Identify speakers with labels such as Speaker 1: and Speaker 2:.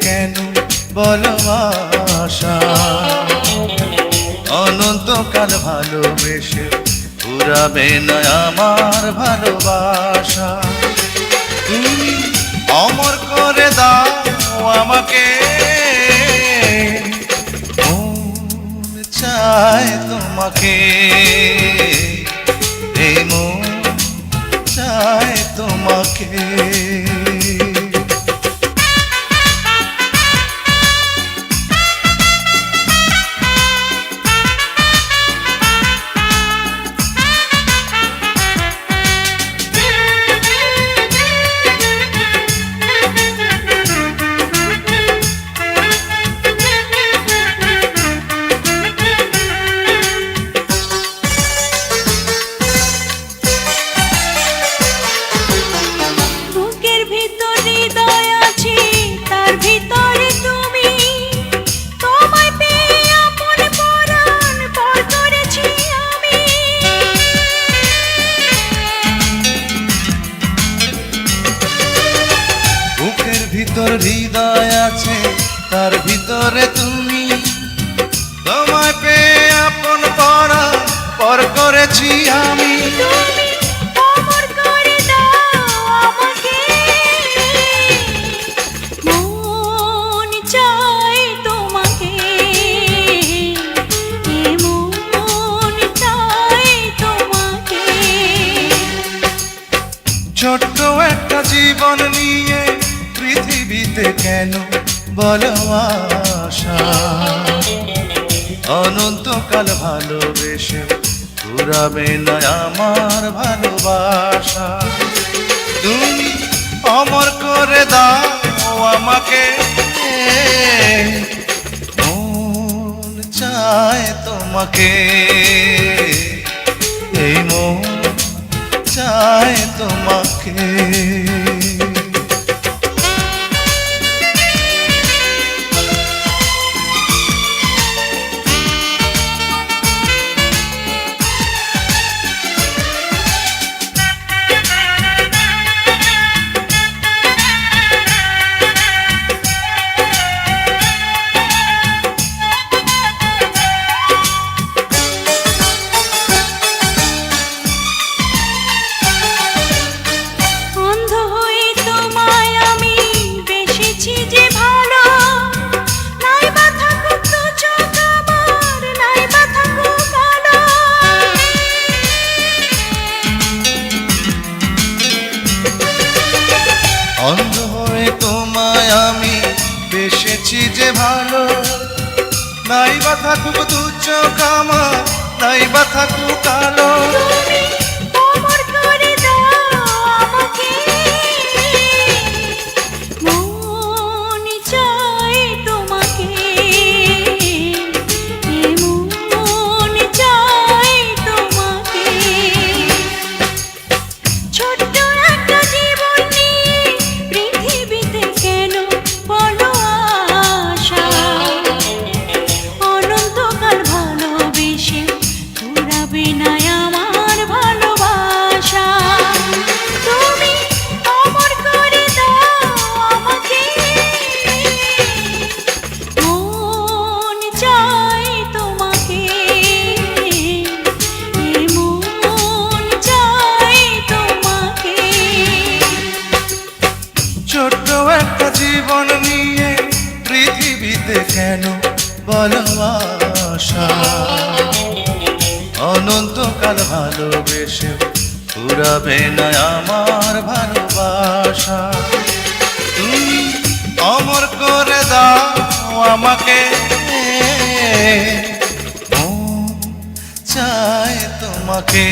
Speaker 1: কেন বলো আশা, অনন্তকাল ভালোবেসে ফুরাবে না আমার ভালোবাসা। তুমি অমর করে দাও আমাকে, মন চায় তোমাকে, এই মন চায় তোমাকে। ভিতর হৃদয় আছে তার ভিতরে তুমি, তোমায় পেয়ে আপন পরাণ পর করেছি আমি।
Speaker 2: অমর করে দাও আমাকে, মন চায় তোমাকে, মন চায় তোমাকে।
Speaker 1: ছোট্ট একটা জীবন নিয়ে পৃথিবীতে কেন বলো আশা, অনন্তকাল ভালোবেসে ফুরাবে না আমার ভালোবাসা। তুমি অমর করে দাও আমাকে, মন চায় তোমাকে, এই মন চায় তোমাকে। অন্ধ হয়ে তোমায় আমি বেসেছি যে ভালো, নাই বা থাকুক দু চোখ আমার, নাই বা থাকুক কালো।
Speaker 2: অমর করে দাও আমাকে, মন চায় তোমাকে, মন চায় তোমাকে। ছোট্ট একটা জীবন নিয়ে পৃথিবীতে কেন বলো আশা, অনন্তকাল ভালোবেসে ফুরাবে না আমার ভালোবাসা। তুমি অমর করে দাও আমাকে, মন চায় তোমাকে, মন চায় তোমাকে।
Speaker 1: ছোট্ট একটা জীবন নিয়ে পৃথিবীতে কেন বলো আশা, অনন্তকাল ভালোবেসে ফুরাবে না আমার ভালোবাসা। তুমি অমর করে দাও আমাকে, মন চায় তোমাকে,